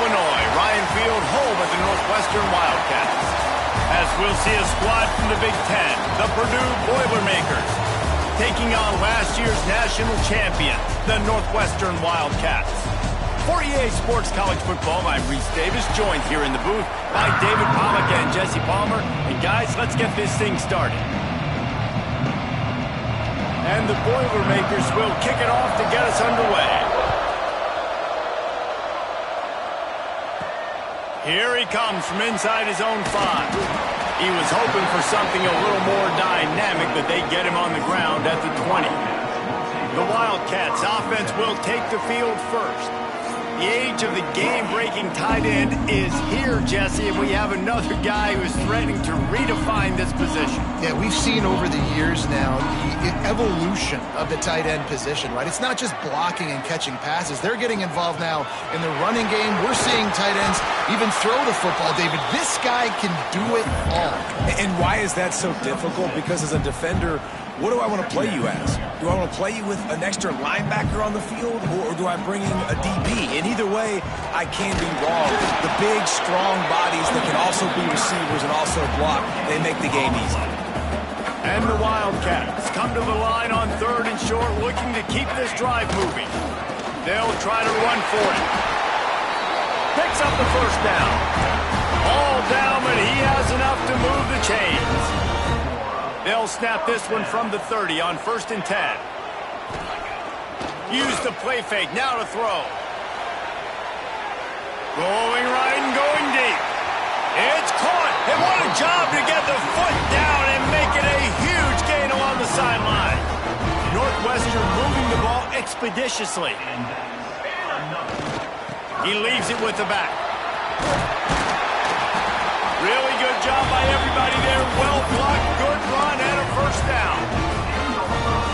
Illinois, Ryan Field home at the Northwestern Wildcats. As we'll see a squad from the Big Ten, the Purdue Boilermakers, taking on last year's national champion, the Northwestern Wildcats. For EA Sports College Football, I'm Reese Davis, joined here in the booth by David Pollack and Jesse Palmer. And guys, let's get this thing started. And the Boilermakers will kick it off to get us underway. Here he comes from inside his own 5. He was hoping for something a little more dynamic, but they get him on the ground at the 20. The Wildcats offense will take the field first. The age of the game-breaking tight end is here, Jesse, and we have another guy who is threatening to redefine this position. Yeah, we've seen over the years now the evolution of the tight end position, right? It's not just blocking and catching passes. They're getting involved now in the running game. We're seeing tight ends even throw the football, David. This guy can do it all. And why is that so difficult? Because as a defender, what do I want to play you as? Do I want to play you with an extra linebacker on the field, or do I bring in a DB? And either way, I can be wrong. The big, strong bodies that can also be receivers and also block, they make the game easy. And the Wildcats come to the line on 3rd and short, looking to keep this drive moving. They'll try to run for it. Picks up the first down. All down, but he has enough to move the chains. They'll snap this one from the 30 on 1st and 10. Use the play fake, now to throw. Going right and going deep. It's caught. And what a job to get the foot down and make it a huge gain along the sideline. Northwestern moving the ball expeditiously. He leaves it with the back. Really good job by everybody there. Well blocked, good run, and a first down.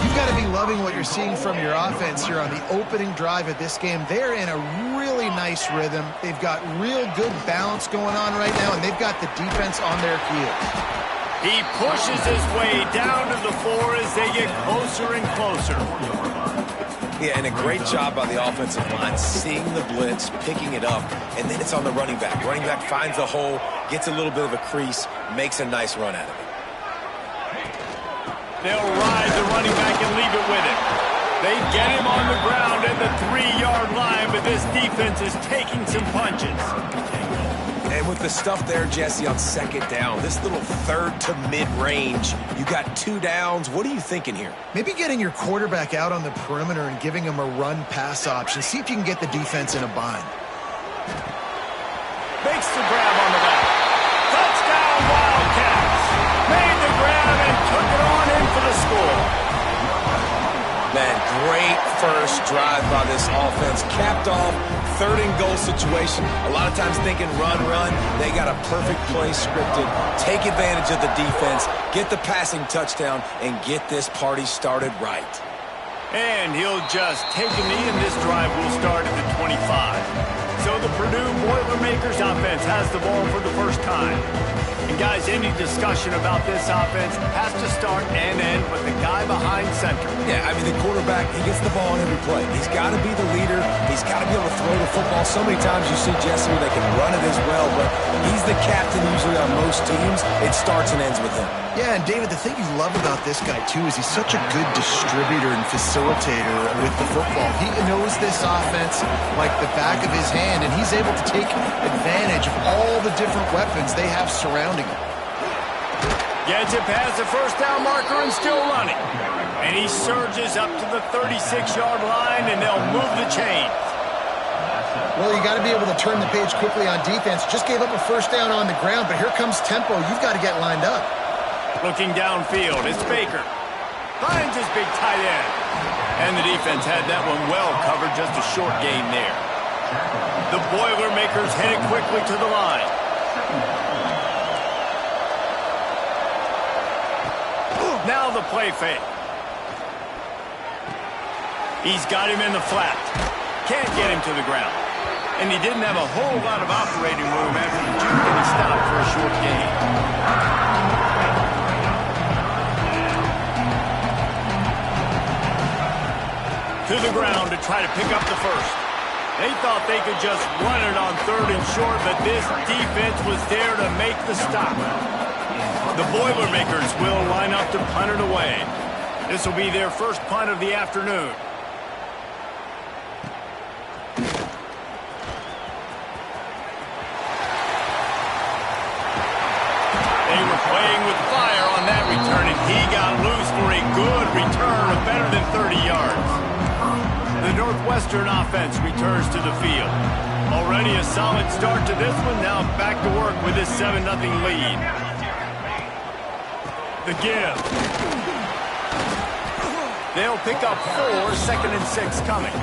You've got to be loving what you're seeing from your offense here on the opening drive of this game. They're in a really nice rhythm. They've got real good balance going on right now, and they've got the defense on their heels. He pushes his way down to the 4 as they get closer and closer. Yeah, and a great job by the offensive line, seeing the blitz, picking it up, and then it's on the running back. Running back finds the hole, gets a little bit of a crease, makes a nice run out of it. They'll ride the running back and leave it with him. They get him on the ground at the 3-yard line, but this defense is taking some punches. And with the stuff there, Jesse, on 2nd down, this little 3rd to mid-range, you got 2 downs. What are you thinking here? Maybe getting your quarterback out on the perimeter and giving him a run-pass option. See if you can get the defense in a bind. Makes the grab on the left. Touchdown, Wildcats. Made the grab and took it on in for the score. Man, great first drive by this offense. Capped off, 3rd and goal situation. A lot of times thinking run. They got a perfect play scripted. Take advantage of the defense, get the passing touchdown, and get this party started right. And he'll just take a knee, and this drive will start at the 25. So the Purdue Boilermakers offense has the ball for the first time. And guys, any discussion about this offense has to start and end with the guy behind center. Yeah, I mean, the quarterback, he gets the ball on every play. He's got to be the leader. He's got to be able to throw the football. So many times you see Jesse where they can run it as well, but he's the captain usually on most teams. It starts and ends with him. Yeah, and David, the thing you love about this guy, too, is he's such a good distributor and facilitator with the football. He knows this offense like the back of his hand, and he's able to take advantage of all the different weapons they have surrounding him. Gets it past the first down marker and still running. And he surges up to the 36-yard line, and they'll move the chains. Well, you got to be able to turn the page quickly on defense. Just gave up a first down on the ground, but here comes tempo. You've got to get lined up. Looking downfield, it's Baker. Finds his big tight end. And the defense had that one well covered, just a short gain there. The Boilermakers headed quickly to the line. Now the play fake. He's got him in the flat. Can't get him to the ground. And he didn't have a whole lot of operating room after the juke, and he stopped for a short gain. To the ground to try to pick up the first. They thought they could just run it on 3rd and short, but this defense was there to make the stop. The Boilermakers will line up to punt it away. This will be their first punt of the afternoon. They were playing with fire on that return, and he got loose for a good return of better than 30 yards. The Northwestern offense returns to the field. Already a solid start to this one. Now back to work with this 7-0 lead. The give. They'll pick up 4, 2nd and 6 coming.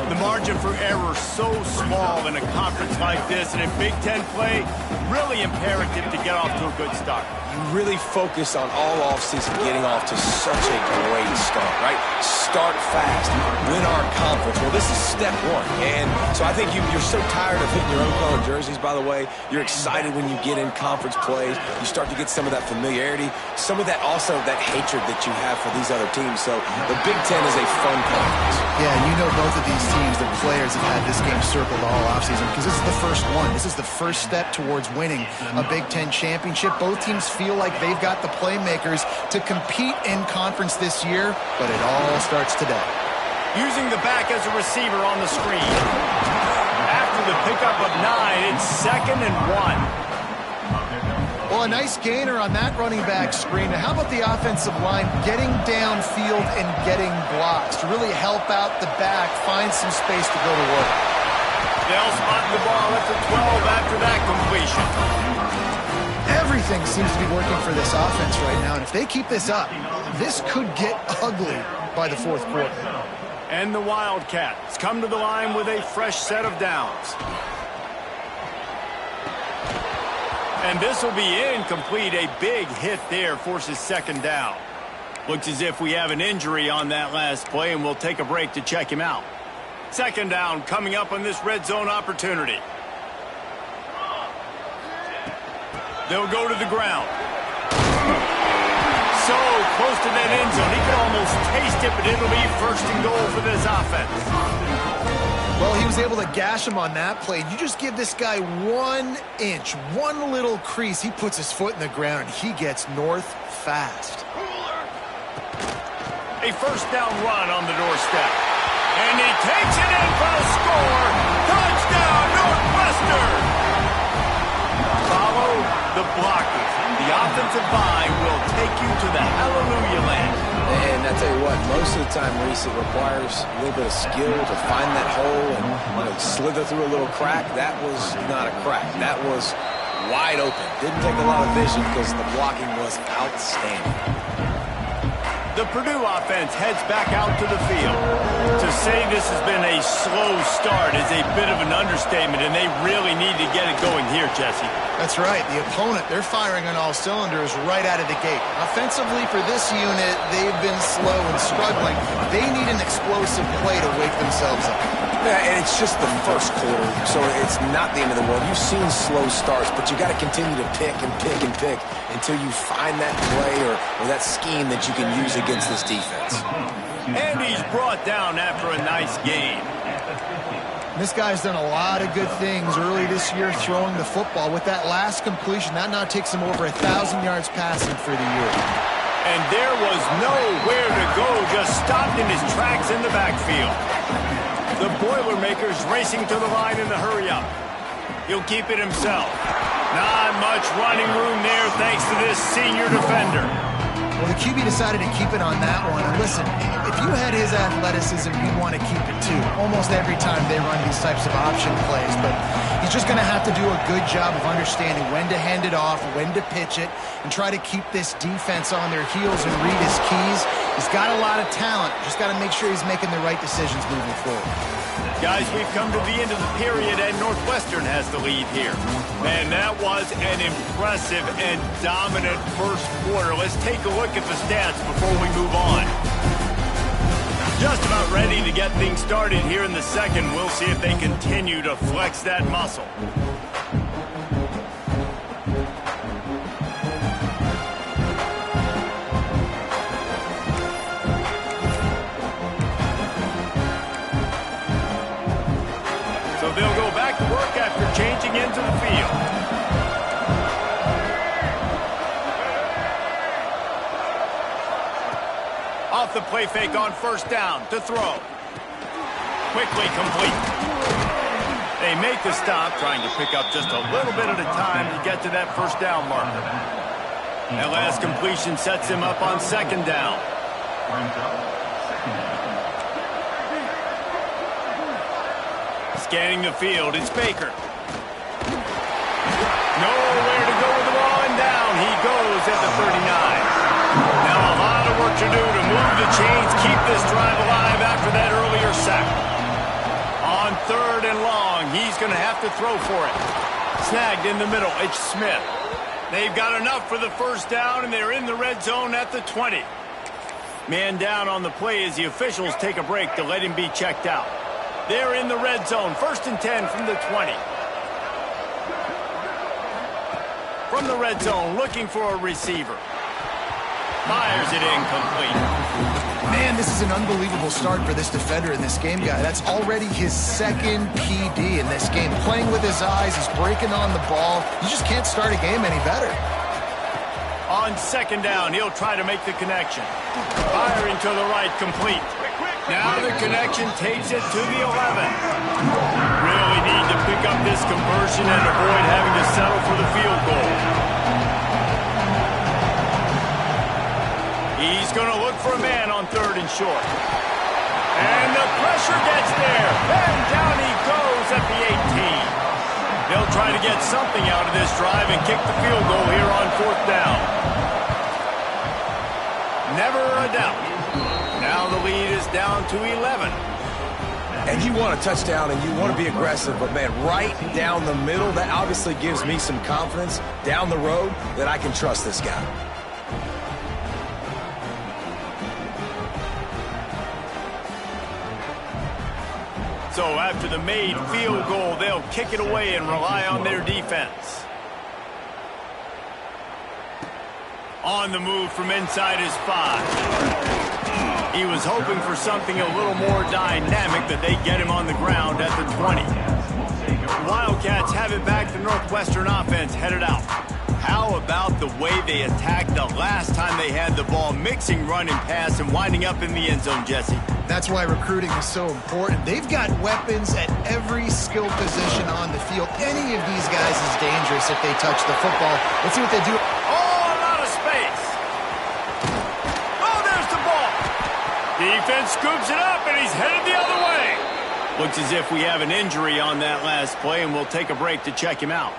The margin for error so small in a conference like this, and in Big Ten play, really imperative to get off to a good start. You really focus on all offseason getting off to such a great start, right? Start fast, win our conference. Well, this is step 1. And so I think you're so tired of hitting your own color jerseys, by the way. You're excited when you get in conference plays. You start to get some of that familiarity, some of that also that hatred that you have for these other teams. So the Big Ten is a fun conference. Yeah, you know both of these teams, the players have had this game circled all offseason because this is the first one. This is the first step towards winning a Big Ten championship. Both teams feel like they've got the playmakers to compete in conference this year, but it all starts today. Using the back as a receiver on the screen. After the pickup of 9, it's 2nd and 1. Well, a nice gainer on that running back screen. Now, how about the offensive line getting downfield and getting blocks to really help out the back, find some space to go to work? They'll spot the ball at the 12 after that completion. Everything seems to be working for this offense right now, and if they keep this up, this could get ugly by the 4th quarter. And the Wildcats come to the line with a fresh set of downs. And this will be incomplete. A big hit there forces 2nd down. Looks as if we have an injury on that last play, and we'll take a break to check him out. 2nd down coming up on this red zone opportunity. They'll go to the ground. So close to that end zone. He could almost taste it, but it'll be 1st and goal for this offense. Well, he was able to gash him on that play. You just give this guy 1 inch, one little crease. He puts his foot in the ground, and he gets north fast. A 1st down run on the doorstep. And he takes it in for the score. Touchdown, Northwestern! Follow the blockers. The offensive line will take you to the hallelujah land. And I tell you what, most of the time, Reese, it requires a little bit of skill to find that hole and slither through a little crack. That was not a crack. That was wide open. Didn't take a lot of vision because the blocking was outstanding. The Purdue offense heads back out to the field. To say this has been a slow start is a bit of an understatement, and they really need to get it going here, Jesse. That's right. The opponent, they're firing on all cylinders right out of the gate. Offensively, for this unit, they've been slow and struggling. They need an explosive play to wake themselves up. Yeah, and it's just the 1st quarter, so it's not the end of the world. You've seen slow starts, but you got to continue to pick and pick and pick until you find that play or that scheme that you can use against this defense. And he's brought down after a nice game. This guy's done a lot of good things early this year throwing the football. With that last completion, that now takes him over 1,000 yards passing for the year. And there was nowhere to go, just stopped in his tracks in the backfield. The Boilermakers racing to the line in the hurry-up. He'll keep it himself. Not much running room there thanks to this senior defender. Well, the QB decided to keep it on that one. And listen, if you had his athleticism, you'd want to keep it too. Almost every time they run these types of option plays. But he's just going to have to do a good job of understanding when to hand it off, when to pitch it, and try to keep this defense on their heels and read his keys. He's got a lot of talent. Just got to make sure he's making the right decisions moving forward. Guys, we've come to the end of the period, and Northwestern has the lead here. And that was an impressive and dominant 1st quarter. Let's take a look at the stats before we move on. Just about ready to get things started here in the 2nd. We'll see if they continue to flex that muscle. Off the play fake on first down to throw. Quickly complete. They make the stop, trying to pick up just a little bit at a time to get to that first down marker. That last completion sets him up on second down. Scanning the field, it's Baker. Nowhere to go with the ball, and down he goes at the 39. Now a lot of work to do to move the chains, keep this drive alive after that earlier sack. On third and long, he's going to have to throw for it. Snagged in the middle, it's Smith. They've got enough for the first down, and they're in the red zone at the 20. Man down on the play as the officials take a break to let him be checked out. They're in the red zone, 1st and 10 from the 20. From the red zone, looking for a receiver. Fires it incomplete. Man, this is an unbelievable start for this defender in this game, guy. That's already his second PD in this game. Playing with his eyes, he's breaking on the ball. You just can't start a game any better. On second down, he'll try to make the connection. Firing to the right, complete. Now the connection takes it to the 11. Really need to pick up this conversion and avoid having to settle for the field goal. He's going to look for a man on third and short. And the pressure gets there. And down he goes at the 18. They'll try to get something out of this drive and kick the field goal here on fourth down. Never a doubt. Now the lead is down to 11. And you want a touchdown and you want to be aggressive, but man, right down the middle, that obviously gives me some confidence down the road that I can trust this guy. So after the made field goal, they'll kick it away and rely on their defense. On the move from inside his 5. He was hoping for something a little more dynamic, that they get him on the ground at the 20. The Wildcats have it back. The Northwestern offense headed out. How about the way they attacked the last time they had the ball, mixing run and pass and winding up in the end zone, Jesse? That's why recruiting is so important. They've got weapons at every skill position on the field. Any of these guys is dangerous if they touch the football. Let's see what they do. Oh, a lot of space. Oh, there's the ball. Defense scoops it up, and he's headed the other way. Looks as if we have an injury on that last play, and we'll take a break to check him out.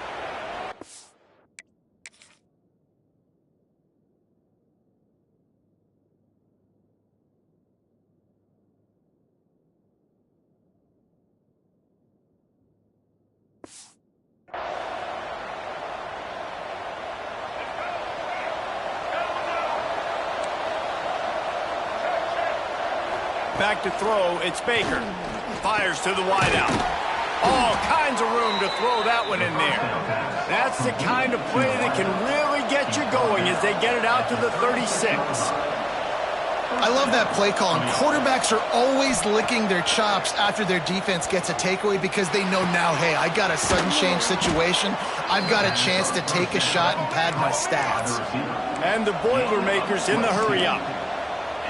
Back to throw, it's Baker. Fires to the wideout. All kinds of room to throw that one in there. That's the kind of play that can really get you going as they get it out to the 36. I love that play call. And quarterbacks are always licking their chops after their defense gets a takeaway because they know now, hey, I got a sudden change situation. I've got a chance to take a shot and pad my stats. And the Boilermakers in the hurry up.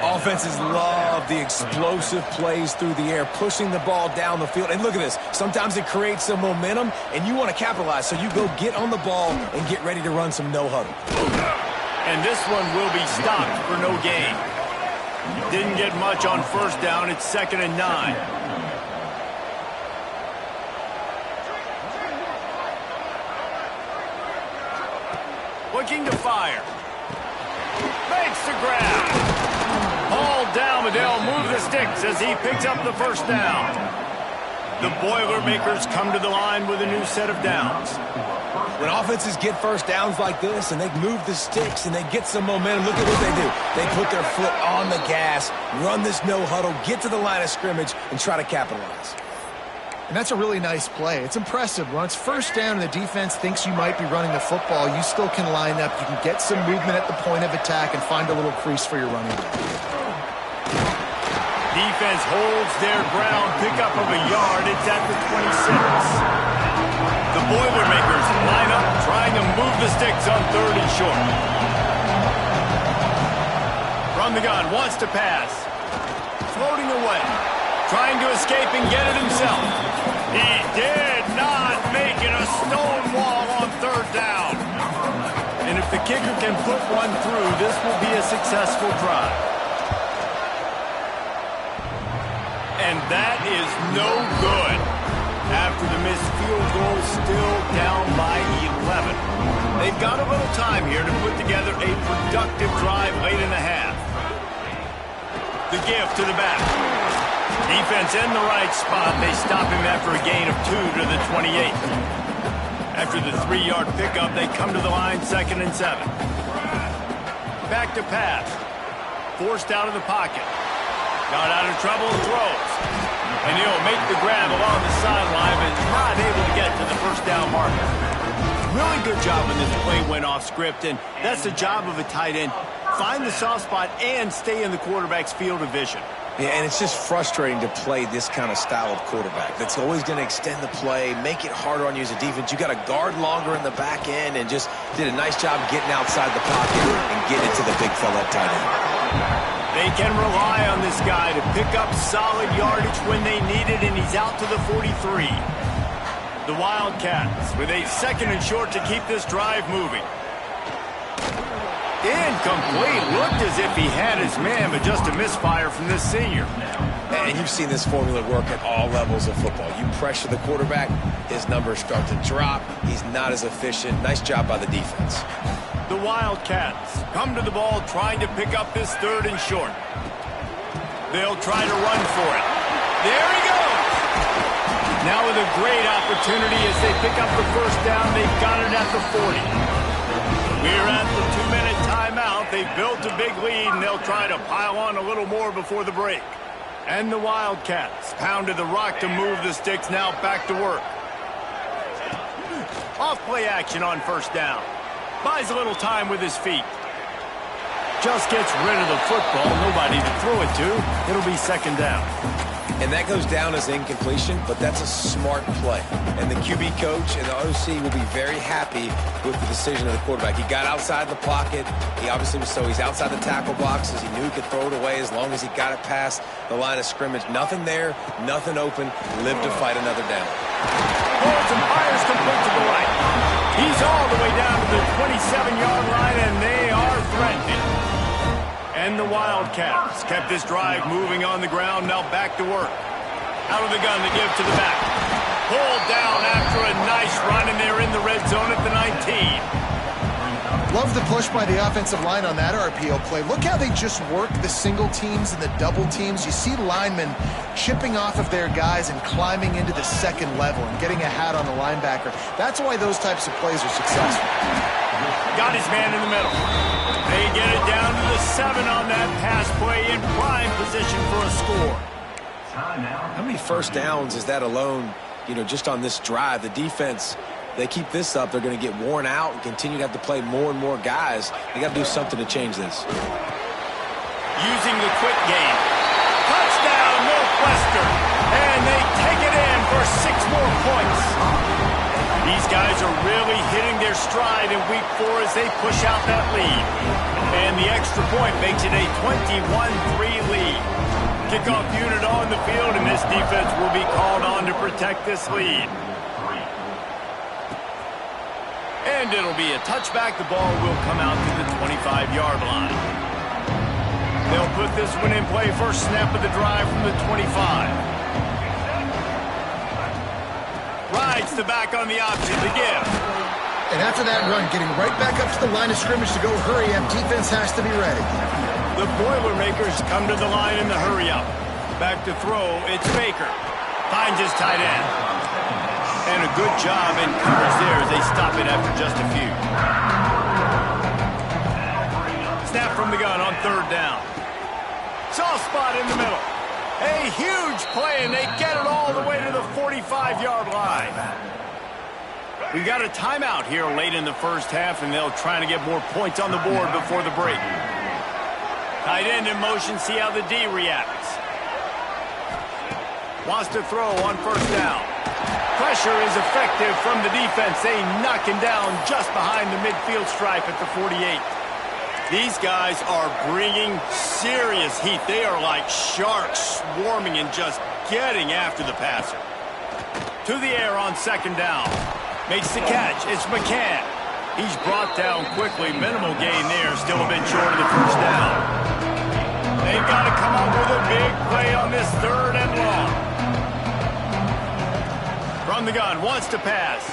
Offenses love the explosive plays through the air, pushing the ball down the field. And look at this. Sometimes it creates some momentum, and you want to capitalize. So you go get on the ball and get ready to run some no-huddle. And this one will be stopped for no gain. Didn't get much on first down. It's 2nd and 9. Looking to fire. Makes the grab. Ball down, but they'll move the sticks as he picks up the first down. The Boilermakers come to the line with a new set of downs. When offenses get first downs like this and they move the sticks and they get some momentum, look at what they do. They put their foot on the gas, run this no-huddle, get to the line of scrimmage, and try to capitalize. And that's a really nice play. It's impressive. When it's first down and the defense thinks you might be running the football, you still can line up. You can get some movement at the point of attack and find a little crease for your running back. Defense holds their ground, pickup of a yard. It's at the 26. The Boilermakers line up, trying to move the sticks on 3rd and short. From from the gun, wants to pass. Floating away. Trying to escape and get it himself. He did not make it a stone wall on third down. And if the kicker can put one through, this will be a successful drive. And that is no good. After the missed field goal, still down by 11. They've got a little time here to put together a productive drive late in the half. The give to the back. Defense in the right spot. They stop him after a gain of 2 to the 28. After the 3-yard pickup, they come to the line 2nd and 7. Back to pass. Forced out of the pocket. Got out of trouble and throws. And he'll make the grab along the sideline, but not able to get to the first down marker. Really good job when this play went off script, and that's the job of a tight end. Find the soft spot and stay in the quarterback's field of vision. Yeah, and it's just frustrating to play this kind of style of quarterback. That's always going to extend the play, make it harder on you as a defense. You got to guard longer in the back end, and just did a nice job getting outside the pocket and getting it to the big fella at tight end. They can rely on this guy to pick up solid yardage when they need it, and he's out to the 43. The Wildcats with a 2nd and short to keep this drive moving. Incomplete. Looked as if he had his man, but just a misfire from this senior. And you've seen this formula work at all levels of football. You pressure the quarterback, his numbers start to drop. He's not as efficient. Nice job by the defense. The Wildcats come to the ball trying to pick up this 3rd and short. They'll try to run for it. There he goes! Now with a great opportunity as they pick up the first down. They've got it at the 40. We're at the 2-minute timeout. They've built a big lead, and they'll try to pile on a little more before the break. And the Wildcats pounded the rock to move the sticks, now back to work. Off play action on first down. Buys a little time with his feet. Just gets rid of the football. Nobody to throw it to. It'll be 2nd down. And that goes down as incompletion, but that's a smart play. And the QB coach and the OC will be very happy with the decision of the quarterback. He got outside the pocket. He obviously was he's outside the tackle boxes. He knew he could throw it away as long as he got it past the line of scrimmage. Nothing there, nothing open. Live to fight another down. Forwards and fires complete to the right. He's all the way down to the 27-yard line, and they are threatening. And the Wildcats kept this drive moving on the ground, now back to work. Out of the gun to give to the back. Pulled down after a nice run, and they're in the red zone at the 19. Love the push by the offensive line on that RPO play. Look how they just work the single teams and the double teams. You see linemen chipping off of their guys and climbing into the 2nd level and getting a hat on the linebacker. That's why those types of plays are successful. Got his man in the middle. They get it down to the 7 on that pass play, in prime position for a score. How many first downs is that alone, just on this drive? The defense, they keep this up, they're going to get worn out and continue to have to play more and more guys. They got to do something to change this. Using the quick game. Touchdown, Northwestern. And they take it in for 6 more points. These guys are really hitting their stride in week 4 as they push out that lead. And the extra point makes it a 21-3 lead. Kickoff unit on the field, and this defense will be called on to protect this lead. And it'll be a touchback. The ball will come out to the 25-yard line. They'll put this one in play. First snap of the drive from the 25. Rides the back on the option to give. And after that run, getting right back up to the line of scrimmage to go hurry up, defense has to be ready. The Boilermakers come to the line in the hurry up. Back to throw, it's Baker. Finds his tight end. And a good job in coverage there as they stop it after just a few. Snap from the gun on 3rd down. Soft spot in the middle. A huge play, and they get it all the way to the 45-yard line. We've got a timeout here late in the first half, and they'll try to get more points on the board before the break. Tight end in motion, see how the D reacts. Wants to throw on first down. Pressure is effective from the defense. They knock him down just behind the midfield stripe at the 48. These guys are bringing serious heat. They are like sharks swarming and just getting after the passer. To the air on second down. Makes the catch. It's McCann. He's brought down quickly. Minimal gain there. Still a bit short of the first down. They've got to come up with a big play on this third and long. From the gun. Wants to pass.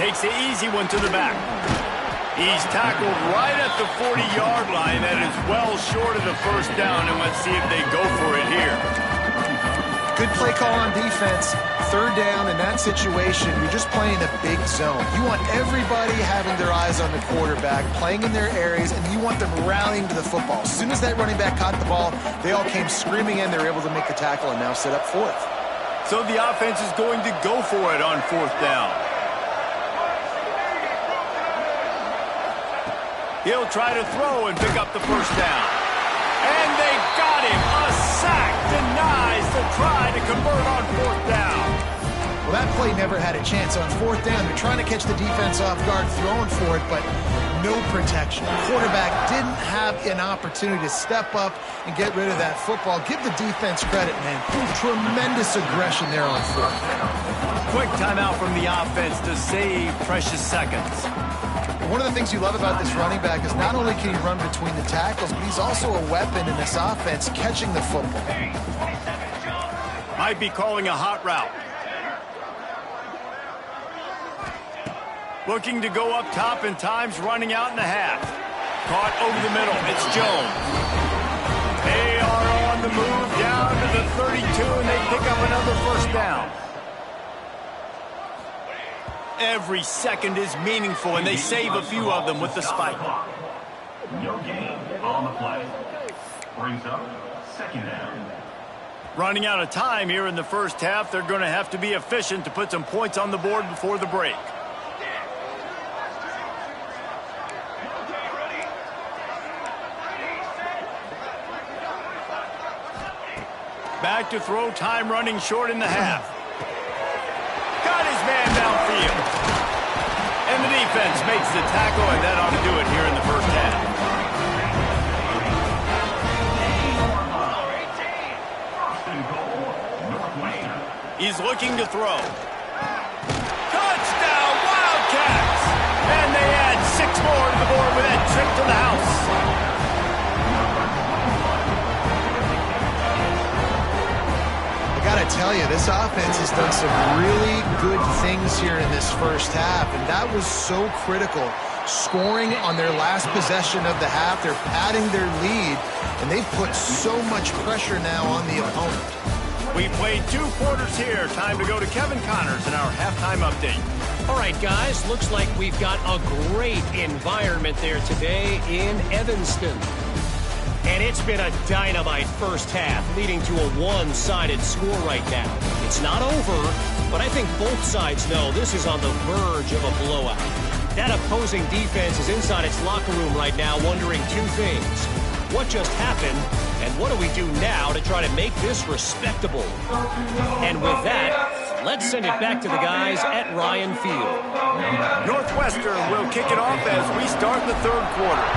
Takes the easy one to the back. He's tackled right at the 40-yard line. That is well short of the first down, and let's see if they go for it here. Good play call on defense. Third down in that situation, you're just playing a big zone. You want everybody having their eyes on the quarterback, playing in their areas, and you want them rallying to the football. As soon as that running back caught the ball, they all came screaming in. They were able to make the tackle and now set up fourth. So the offense is going to go for it on fourth down. He'll try to throw and pick up the first down. And they got him. A sack denies the try to convert on fourth down. Well, that play never had a chance. On fourth down, they're trying to catch the defense off guard, throwing for it, but no protection. The quarterback didn't have an opportunity to step up and get rid of that football. Give the defense credit, man. Tremendous aggression there on fourth. Quick timeout from the offense to save precious seconds. One of the things you love about this running back is not only can he run between the tackles, but he's also a weapon in this offense catching the football. Might be calling a hot route. Looking to go up top and time's running out in the half. Caught over the middle. It's Jones. They are on the move down to the 32, and they pick up another first down. Every second is meaningful, and they save a few of them with the spike. No gain on the play. Brings up second down. Running out of time here in the first half. They're going to have to be efficient to put some points on the board before the break. Back to throw, time running short in the half. Got his man downfield. And the defense makes the tackle, and that ought to do it here in the first half. He's looking to throw. Touchdown, Wildcats! And they add 6 more to the board with that trip to the house. I tell you, this offense has done some really good things here in this first half, and that was so critical. Scoring on their last possession of the half, they're padding their lead, and they've put so much pressure now on the opponent. We played 2 quarters here. Time to go to Kevin Connors in our halftime update. All right, guys, looks like we've got a great environment there today in Evanston. And it's been a dynamite first half, leading to a one-sided score right now. It's not over, but I think both sides know this is on the verge of a blowout. That opposing defense is inside its locker room right now wondering 2 things. What just happened, and what do we do now to try to make this respectable? And with that, let's send it back to the guys at Ryan Field. Northwestern will kick it off as we start the third quarter.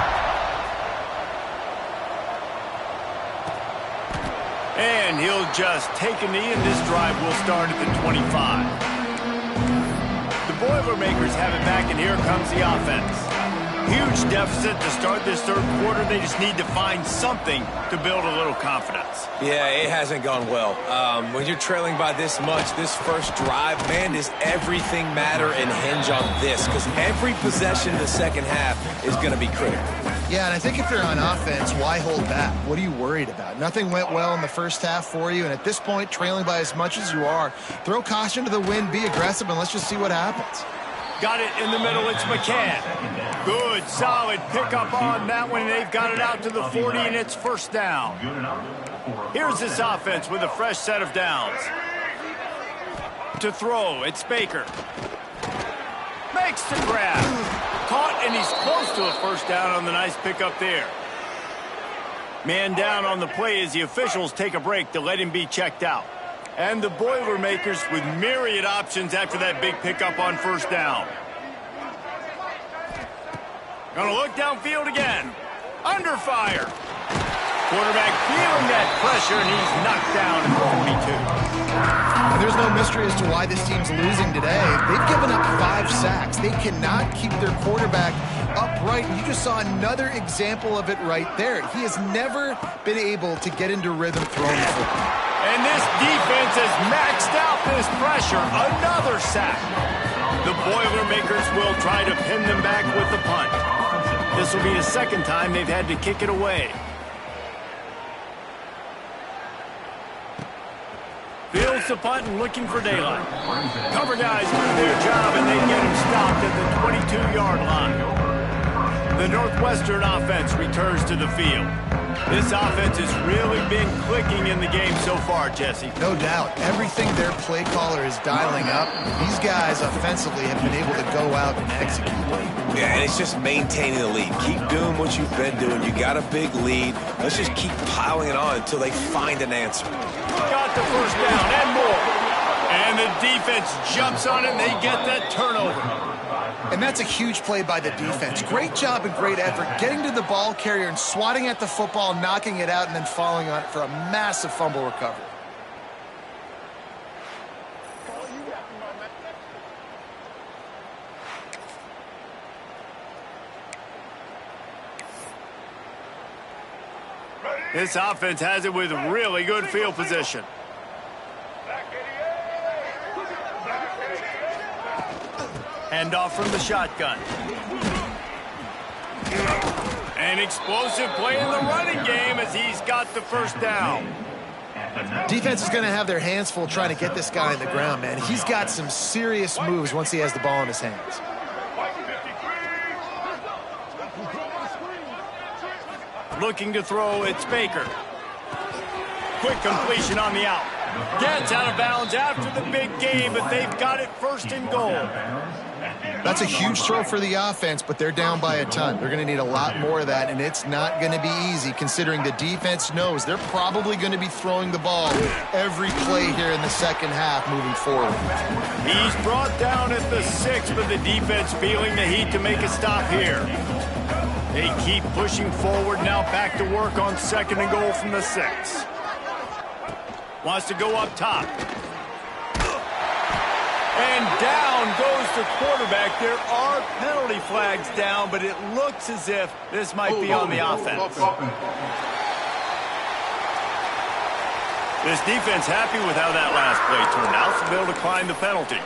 And he'll just take a knee, and this drive will start at the 25. The Boilermakers have it back, and here comes the offense. Huge deficit to start this third quarter. They just need to find something to build a little confidence. Yeah, it hasn't gone well. When you're trailing by this much, this first drive, man, does everything matter and hinge on this? Because every possession in the second half is going to be critical. Yeah, and I think if you're on offense, why hold back? What are you worried about? Nothing went well in the first half for you, and at this point, trailing by as much as you are, throw caution to the wind, be aggressive, and let's just see what happens. Got it in the middle. It's McCann. Good, solid pickup on that one. They've got it out to the 40, and it's first down. Here's this offense with a fresh set of downs. To throw, it's Baker. Makes the grab. Caught, and he's close to a first down on the nice pickup there. Man down on the play as the officials take a break to let him be checked out. And the Boilermakers with myriad options after that big pickup on first down. Gonna look downfield again. Under fire. Quarterback feeling that pressure, and he's knocked down at the 42. There's no mystery as to why this team's losing today. They've given up 5 sacks. They cannot keep their quarterback upright. You just saw another example of it right there. He has never been able to get into rhythm throwing the football. And this defense has maxed out this pressure. Another sack. The Boilermakers will try to pin them back with the punt. This will be the second time they've had to kick it away. Fields the punt and looking for daylight. Cover guys do their job, and they get him stopped at the 22-yard line. The Northwestern offense returns to the field. This offense has really been clicking in the game so far, Jesse. No doubt. Everything their play caller is dialing up, these guys offensively have been able to go out and execute. Yeah, and it's just maintaining the lead. Keep doing what you've been doing. You got a big lead. Let's just keep piling it on until they find an answer. Got the first down and more. And the defense jumps on it, and they get that turnover. And that's a huge play by the defense. Great job and great effort getting to the ball carrier and swatting at the football, knocking it out, and then falling on it for a massive fumble recovery. This offense has it with really good field position. Handoff from the shotgun. An explosive play in the running game as he's got the first down. Defense is going to have their hands full trying to get this guy on the ground, man. He's got some serious moves once he has the ball in his hands. Looking to throw, it's Baker. Quick completion on the out. Gets out of bounds after the big game, but they've got it first and goal. That's a huge throw for the offense, but they're down by a ton. They're going to need a lot more of that, and it's not going to be easy considering the defense knows they're probably going to be throwing the ball every play here in the second half moving forward. He's brought down at the 6, but the defense feeling the heat to make a stop here. They keep pushing forward now, back to work on second and goal from the 6. Wants to go up top. And down goes the quarterback. There are penalty flags down, but it looks as if this might be on the offense. This defense happy with how that last play turned out, so they'll decline the penalty.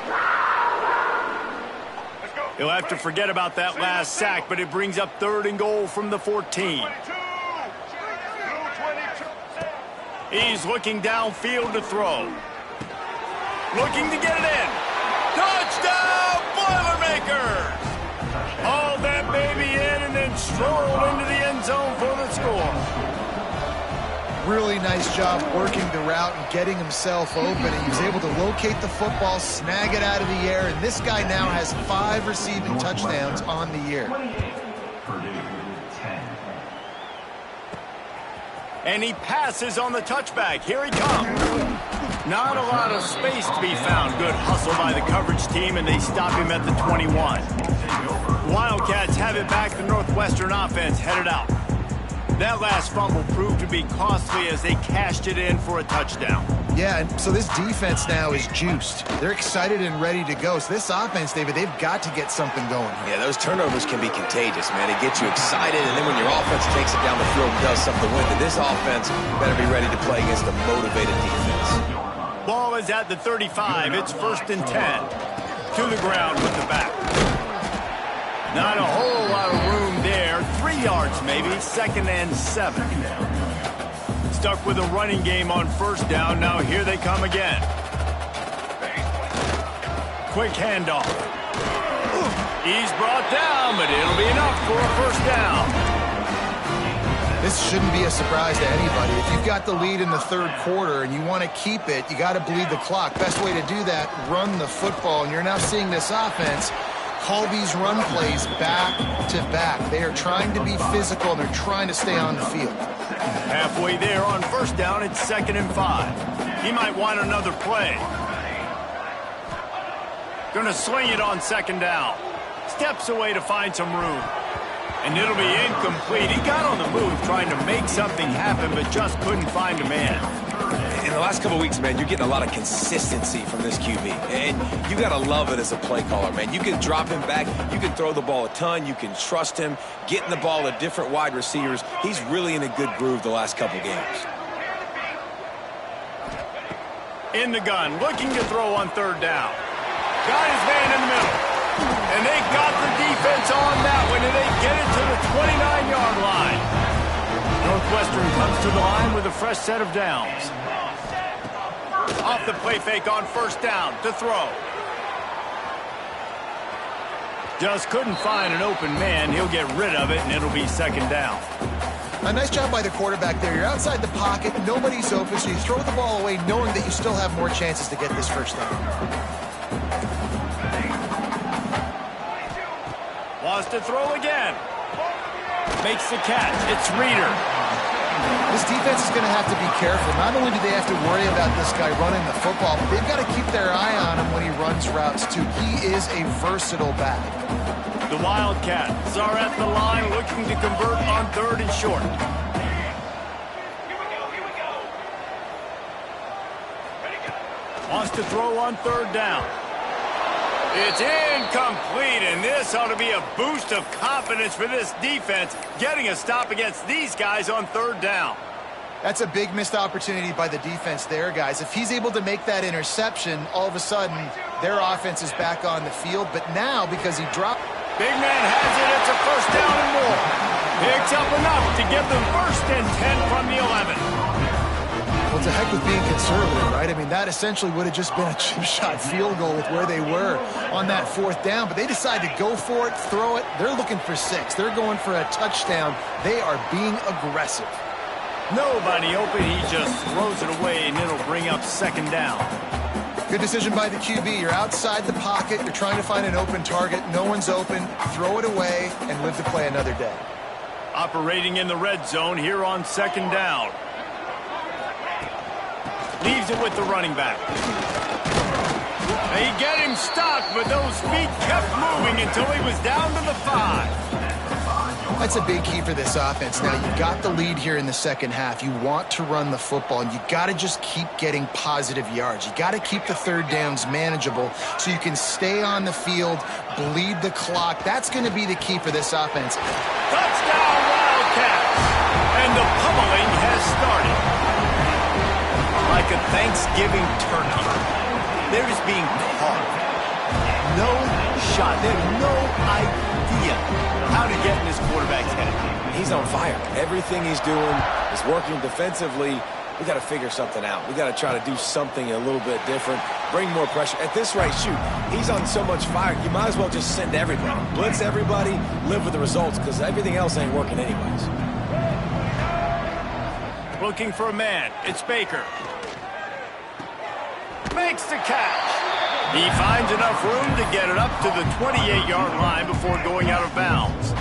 He'll have to forget about that last sack, but it brings up third and goal from the 14. He's looking downfield to throw. Looking to get it in. Touchdown, Boilermakers! Haul that baby in and then stroll into the end zone for the score. Really nice job working the route and getting himself open. And he was able to locate the football, snag it out of the air, and this guy now has 5 receiving touchdowns on the year. And he passes on the touchback. Here he comes. Not a lot of space to be found. Good hustle by the coverage team, and they stop him at the 21. Wildcats have it back. The Northwestern offense headed out. That last fumble proved to be costly as they cashed it in for a touchdown. Yeah, and so this defense now is juiced. They're excited and ready to go. So this offense, David, they've got to get something going here. Yeah, those turnovers can be contagious, man. It gets you excited, and then when your offense takes it down the field and does something with it, this offense better be ready to play against a motivated defense. Ball is at the 35. It's 1st and 10. To the ground with the back. Not a whole lot of room there. 3 yards maybe. 2nd and 7. Stuck with a running game on 1st down. Now here they come again. Quick handoff. He's brought down, but it'll be enough for a 1st down. This shouldn't be a surprise to anybody. If you've got the lead in the 3rd quarter and you want to keep it, you got to bleed the clock. Best way to do that, run the football. And you're now seeing this offense call these run plays back to back. They are trying to be physical, and they're trying to stay on the field. Halfway there on 1st down, it's 2nd and 5. He might want another play. Gonna swing it on 2nd down. Steps away to find some room. And it'll be incomplete. He got on the move trying to make something happen, but just couldn't find a man. In the last couple weeks, man, you're getting a lot of consistency from this QB. And you got to love it as a play caller, man. You can drop him back. You can throw the ball a ton. You can trust him, getting the ball to different wide receivers. He's really in a good groove the last couple games. In the gun, looking to throw on third down. Got his man in the middle. And they got the defense on that one, and they get it to the 29-yard line. Northwestern comes to the line with a fresh set of downs. Off the play fake on first down to throw. Just couldn't find an open man. He'll get rid of it, and it'll be second down. A nice job by the quarterback there. You're outside the pocket, nobody's open, so you throw the ball away knowing that you still have more chances to get this first down. Wants to throw again. Makes the catch. It's Reeder. This defense is going to have to be careful. Not only do they have to worry about this guy running the football, but they've got to keep their eye on him when he runs routes, too. He is a versatile back. The Wildcats are at the line looking to convert on third and short. Wants to throw on third down. It's incomplete, and this ought to be a boost of confidence for this defense, getting a stop against these guys on third down. That's a big missed opportunity by the defense there, guys. If he's able to make that interception, all of a sudden, their offense is back on the field. But now, because he dropped... Big man has it. It's a first down and more. Picks up enough to get them first and 10 from the 11. Well, it's a heck with being conservative, right? I mean, that essentially would have just been a chip shot field goal with where they were on that fourth down. But they decided to go for it, throw it. They're looking for 6. They're going for a touchdown. They are being aggressive. Nobody open. He just throws it away, and it'll bring up second down. Good decision by the QB. You're outside the pocket. You're trying to find an open target. No one's open. Throw it away and live to play another day. Operating in the red zone here on second down. Leaves it with the running back. They get him stuck, but those feet kept moving until he was down to the 5. That's a big key for this offense. Now, you've got the lead here in the second half. You want to run the football, and you got to just keep getting positive yards. You got to keep the third downs manageable so you can stay on the field, bleed the clock. That's going to be the key for this offense. Touchdown, Wildcats! And the pummeling has started. Like a Thanksgiving turkey. They're just being carved. No shot. They have no idea how to get in this quarterback's head. He's on fire. Everything he's doing is working defensively. We got to figure something out. We got to try to do something a little bit different. Bring more pressure. At this rate, shoot, he's on so much fire. You might as well just send everybody. Blitz everybody, live with the results, because everything else ain't working anyways. Looking for a man. It's Baker. Makes the catch. He finds enough room to get it up to the 28-yard line before going out of bounds.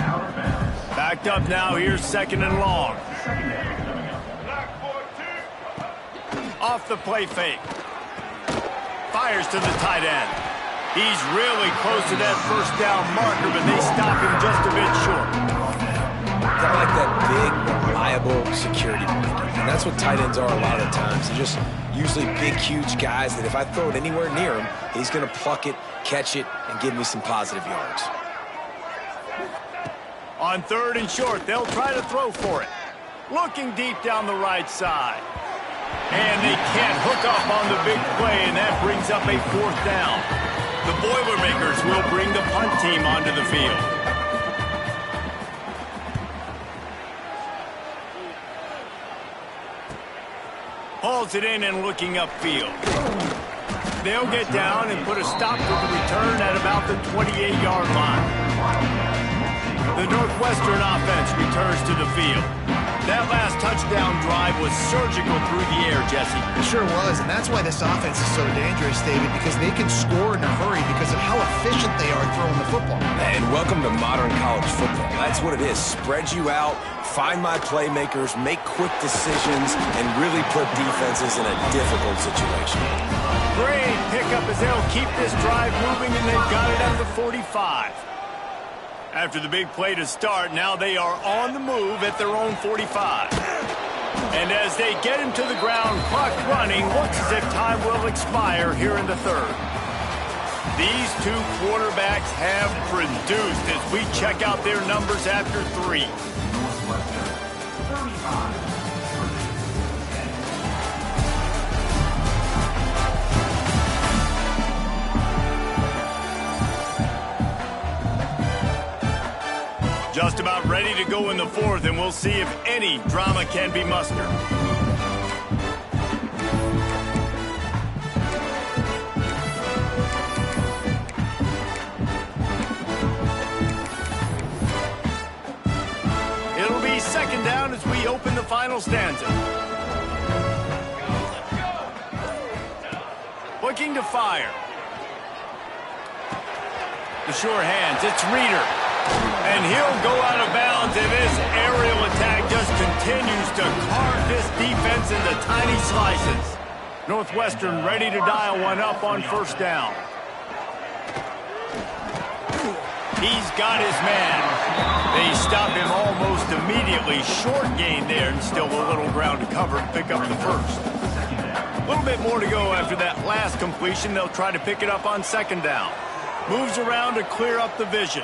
Backed up now, here's second and long. Off the play fake. Fires to the tight end. He's really close to that first down marker, but they stop him just a bit short. I like that big, reliable security blanket. And that's what tight ends are a lot of the times. They're just usually big, huge guys that if I throw it anywhere near him, he's going to pluck it, catch it, and give me some positive yards. On third and short, they'll try to throw for it. Looking deep down the right side. And they can't hook up on the big play, and that brings up a fourth down. The Boilermakers will bring the punt team onto the field. Hauls it in and looking upfield. They'll get down and put a stop to the return at about the 28-yard line. The Northwestern offense returns to the field. That last touchdown drive was surgical through the air, Jesse. It sure was, and that's why this offense is so dangerous, David, because they can score in a hurry because of how efficient they are throwing the football. And welcome to modern college football. That's what it is. Spread you out, find my playmakers, make quick decisions, and really put defenses in a difficult situation. Great pickup as they'll keep this drive moving, and they've got it at the 45. After the big play to start, now they are on the move at their own 45. And as they get him to the ground, clock running, looks as if time will expire here in the third. These two quarterbacks have produced as we check out their numbers after 3. Northwestern, 35. Just about ready to go in the fourth, and we'll see if any drama can be mustered. It'll be second down as we open the final stanza. Looking to fire. The sure hands, it's Reeder. And he'll go out of bounds, and this aerial attack just continues to carve this defense into tiny slices. Northwestern ready to dial one up on first down. He's got his man. They stop him almost immediately. Short gain there, and still a little ground to cover to pick up the first. A little bit more to go after that last completion. They'll try to pick it up on second down. Moves around to clear up the vision.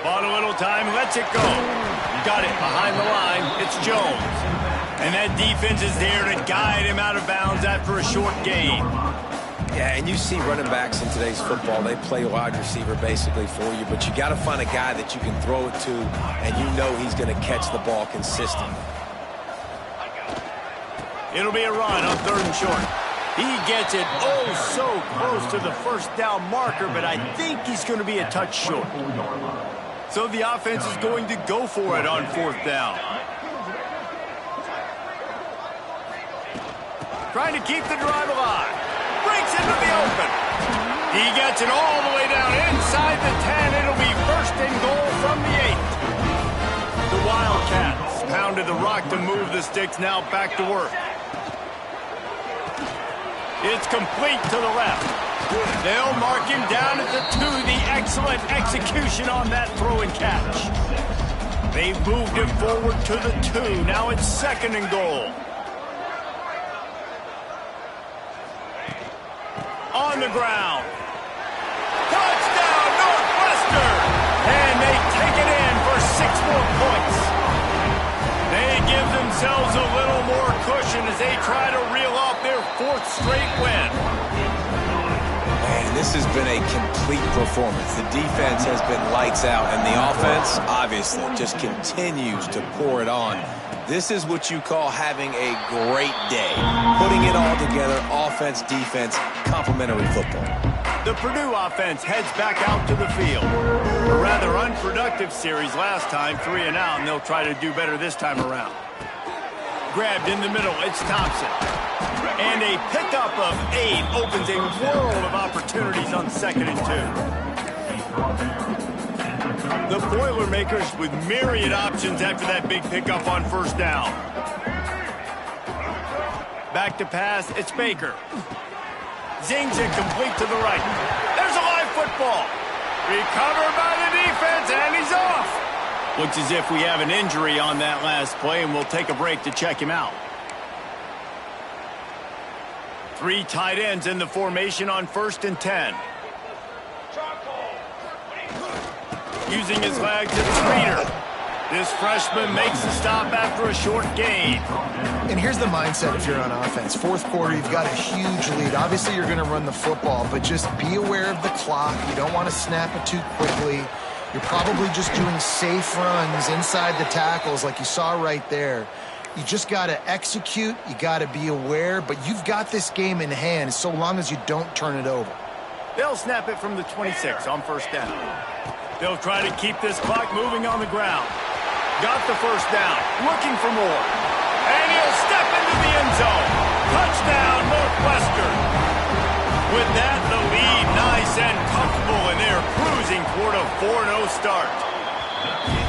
Bought a little time, lets it go. Got it behind the line. It's Jones. And that defense is there to guide him out of bounds after a short gain. Yeah, and you see running backs in today's football, they play wide receiver basically for you, but you got to find a guy that you can throw it to, and you know he's going to catch the ball consistently. It'll be a run on third and short. He gets it oh so close to the first down marker, but I think he's going to be a touch short. So the offense is going to go for it on fourth down. Trying to keep the drive alive. Breaks into the open. He gets it all the way down inside the 10. It'll be first and goal from the 8. The Wildcats pounded the rock to move the sticks, now back to work. It's complete to the left. They'll mark him down at the 2. The excellent execution on that throw and catch. They've moved it forward to the 2. Now it's second and goal. On the ground. Touchdown, Northwestern! And they take it in for 6 more points. They give themselves a little more cushion as they try to reel off their 4th straight win. And this has been a complete performance. The defense has been lights out, and the offense, obviously, just continues to pour it on. This is what you call having a great day. Putting it all together, offense, defense, complementary football. The Purdue offense heads back out to the field. A rather unproductive series last time, 3 and out, and they'll try to do better this time around. Grabbed in the middle, it's Thompson. And a pickup of 8 opens a world of opportunities on second and 2. The Boilermakers with myriad options after that big pickup on first down. Back to pass, it's Baker. Zings it complete to the right. There's a live football. Recovered by the defense, and he's off. Looks as if we have an injury on that last play, and we'll take a break to check him out. 3 tight ends in the formation on first and 10. Using his legs, it's Reeder. This freshman makes the stop after a short gain. And here's the mindset if you're on offense. 4th quarter, you've got a huge lead. Obviously, you're going to run the football, but just be aware of the clock. You don't want to snap it too quickly. You're probably just doing safe runs inside the tackles like you saw right there. You just got to execute. You got to be aware, but you've got this game in hand so long as you don't turn it over. They'll snap it from the 26 on first down. They'll try to keep this clock moving on the ground. Got the first down, looking for more. And he'll step into the end zone. Touchdown, Northwestern. With that, the lead nice and comfortable, and they're cruising toward a 4-0 start.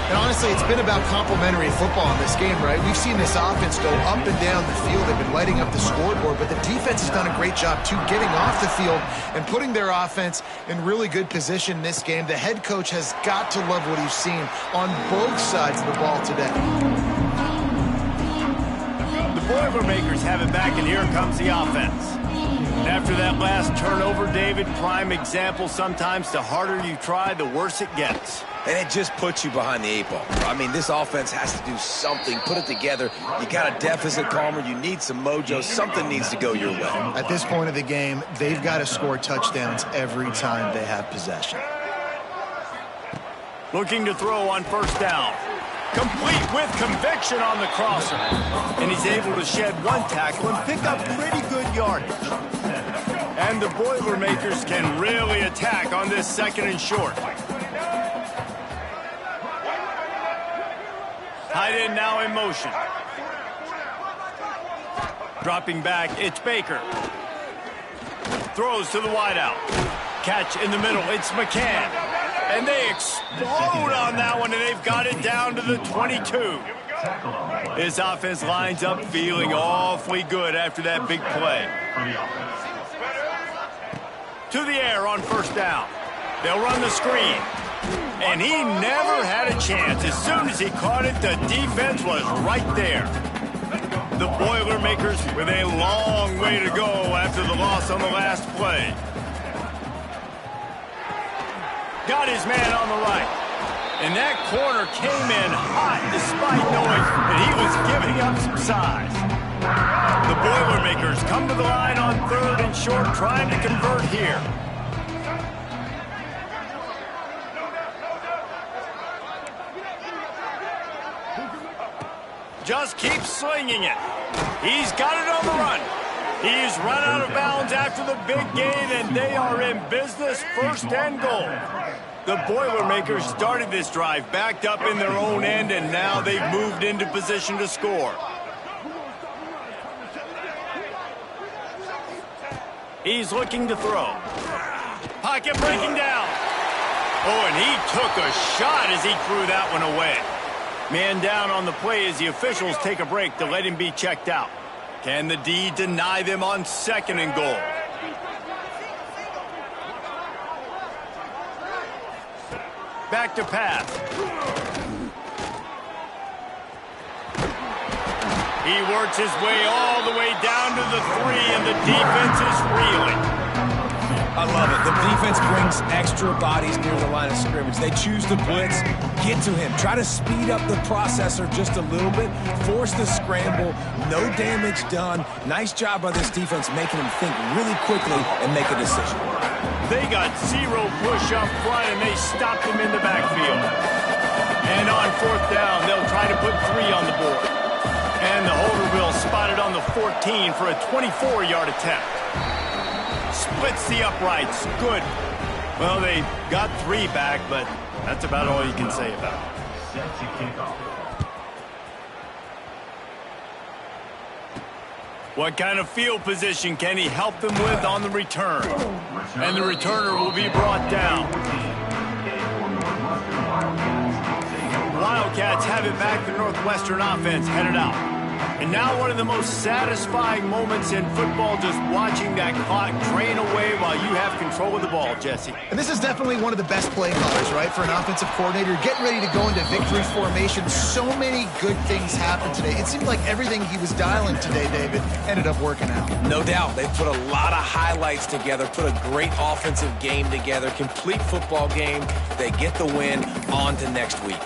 And honestly, it's been about complementary football in this game, right? We've seen this offense go up and down the field. They've been lighting up the scoreboard, but the defense has done a great job, too, getting off the field and putting their offense in really good position in this game. The head coach has got to love what he's seen on both sides of the ball today. The Boilermakers have it back, and here comes the offense. And after that last turnover, David, prime example, sometimes the harder you try, the worse it gets. And it just puts you behind the 8 ball. I mean, this offense has to do something, put it together. You got a deficit, Palmer. You need some mojo. Something needs to go your way. At this point of the game, they've got to score touchdowns every time they have possession. Looking to throw on first down. Complete with conviction on the crosser. And he's able to shed one tackle and pick up pretty good yardage. And the Boilermakers can really attack on this 2nd and short. Tight end now in motion. Dropping back, it's Baker. Throws to the wideout. Catch in the middle, it's McCann. And they explode on that one, and they've got it down to the 22. His offense lines up feeling awfully good after that big play. To the air on first down. They'll run the screen. And he never had a chance. As soon as he caught it, the defense was right there. The Boilermakers with a long way to go after the loss on the last play. Got his man on the right. And that corner came in hot despite knowing that he was giving up some size. The Boilermakers come to the line on 3rd and short, trying to convert here. Just keeps slinging it. He's got it on the run. He's run out of bounds after the big gain, and they are in business, 1st and goal. The Boilermakers started this drive backed up in their own end, and now they've moved into position to score. He's looking to throw. Pocket breaking down. Oh, and he took a shot as he threw that one away. Man down on the play as the officials take a break to let him be checked out. Can the D deny them on 2nd and goal? Back to pass. He works his way all the way down to the 3, and the defense is reeling. I love it. The defense brings extra bodies near the line of scrimmage. They choose to blitz, get to him, try to speed up the processor just a little bit, force the scramble, no damage done. Nice job by this defense making him think really quickly and make a decision. They got 0 push up front, and they stopped him in the backfield. And on 4th down, they'll try to put 3 on the board. And the holder will spot it on the 14 for a 24-yard attempt. Splits the uprights. Good. Well, they got 3 back, but that's about all you can say about it. Set to kick off. What kind of field position can he help them with on the return? And the returner will be brought down. Wildcats have it back. The Northwestern offense headed out. And now one of the most satisfying moments in football, just watching that clock drain away while you have control of the ball, Jesse. And this is definitely one of the best play callers, right, for an offensive coordinator. Getting ready to go into victory formation. So many good things happened today. It seemed like everything he was dialing today, David, ended up working out. No doubt. They put a lot of highlights together, put a great offensive game together, complete football game. They get the win. On to next week.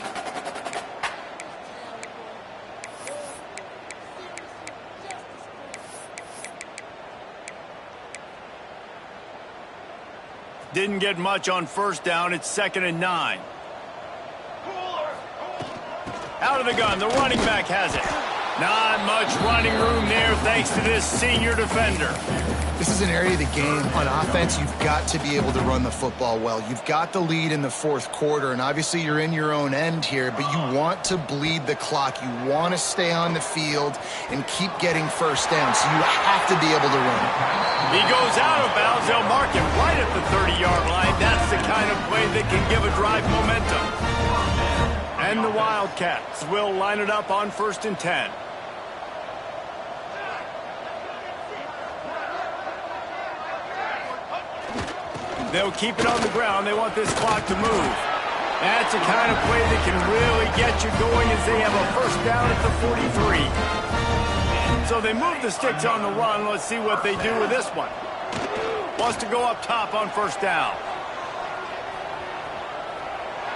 Didn't get much on first down. It's 2nd and 9. Out of the gun. The running back has it. Not much running room there thanks to this senior defender. This is an area of the game. On offense, you've got to be able to run the football well. You've got the lead in the 4th quarter, and obviously you're in your own end here, but you want to bleed the clock. You want to stay on the field and keep getting first down, so you have to be able to run. He goes out of bounds. They'll mark him right at the 30-yard line. That's the kind of play that can give a drive momentum. And And the Wildcats will line it up on 1st and 10. They'll keep it on the ground. They want this clock to move. That's the kind of play that can really get you going as they have a 1st down at the 43. So they move the sticks on the run. Let's see what they do with this one. Wants to go up top on 1st down.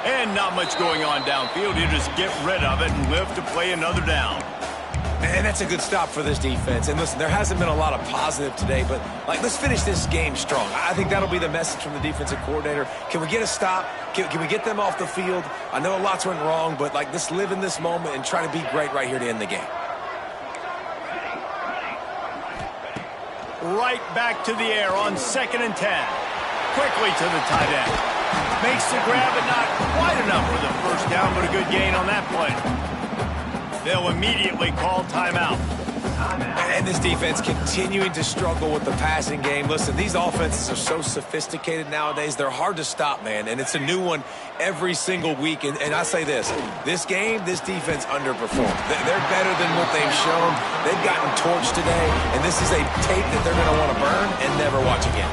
And not much going on downfield. You just get rid of it and live to play another down. And that's a good stop for this defense. And listen, there hasn't been a lot of positive today, but let's finish this game strong. I think that'll be the message from the defensive coordinator. Can we get a stop? Can we get them off the field? I know lots went wrong, but let's live in this moment and try to be great right here to end the game. Right back to the air on 2nd and 10. Quickly to the tight end. Makes the grab, but not quite enough for the 1st down, but a good gain on that play. They'll immediately call timeout. And this defense continuing to struggle with the passing game. Listen, these offenses are so sophisticated nowadays. They're hard to stop, man. And it's a new one every single week. And I say this game, this defense underperformed. They're better than what they've shown. They've gotten torched today. And this is a tape that they're going to want to burn and never watch again.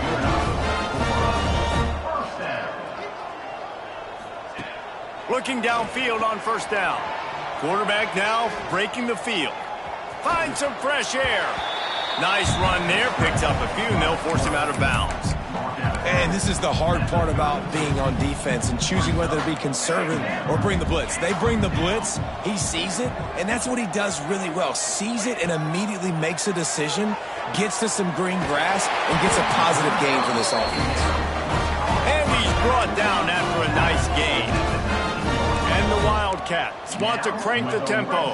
Looking downfield on 1st down. Quarterback now breaking the field. Finds some fresh air. Nice run there. Picks up a few, and they'll force him out of bounds. And this is the hard part about being on defense and choosing whether to be conservative or bring the blitz. They bring the blitz. He sees it, and that's what he does really well. Sees it and immediately makes a decision, gets to some green grass, and gets a positive gain for this offense. And he's brought down after a nice gain. And the Wildcats want to crank the tempo.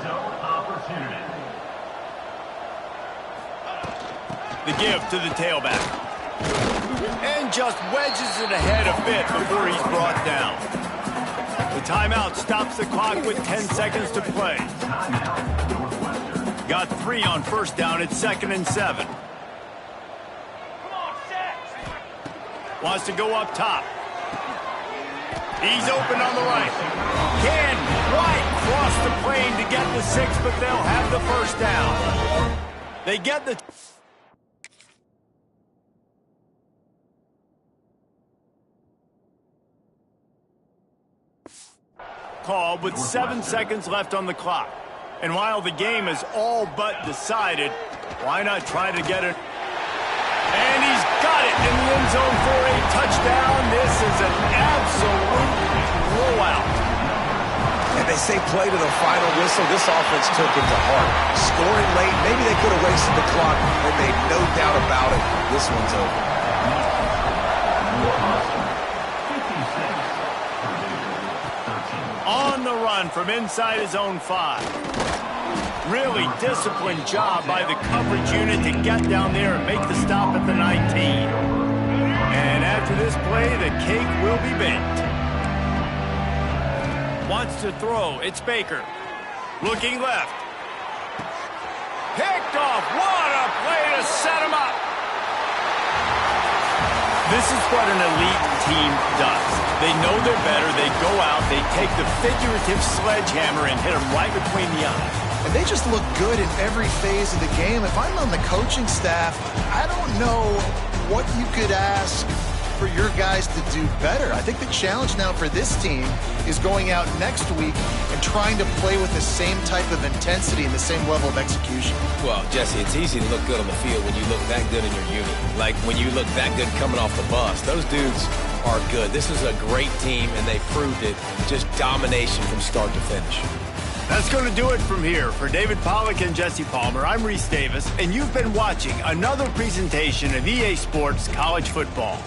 The give to the tailback. And just wedges it ahead a bit before he's brought down. The timeout stops the clock with 10 seconds to play. Got 3 on 1st down at 2nd and 7. Wants to go up top. He's open on the right. Can quite cross the plane to get the 6, but they'll have the 1st down. They get the... call with 7 seconds left on the clock. And while the game is all but decided, why not try to get it? And he's got it in the end zone for a touchdown. This is an absolute blowout. And they say play to the final whistle. This offense took it to heart. Scoring late, maybe they could have wasted the clock. They made no doubt about it. This one's over. On the run from inside his own 5. Really disciplined job by the coverage unit to get down there and make the stop at the 19. And after this play, the cake will be baked. Wants to throw. It's Baker. Looking left. Picked off. What a play to set him up. This is what an elite team does. They know they're better. They go out. They take the figurative sledgehammer and hit them right between the eyes. And they just look good in every phase of the game. If I'm on the coaching staff, I don't know what you could ask for your guys to do better. I think the challenge now for this team is going out next week and trying to play with the same type of intensity and the same level of execution. Well, Jesse, it's easy to look good on the field when you look that good in your unit. Like when you look that good coming off the bus. Those dudes are good. This is a great team, and they proved it. Just domination from start to finish. That's going to do it from here. For David Pollack and Jesse Palmer, I'm Reese Davis, and you've been watching another presentation of EA Sports College Football.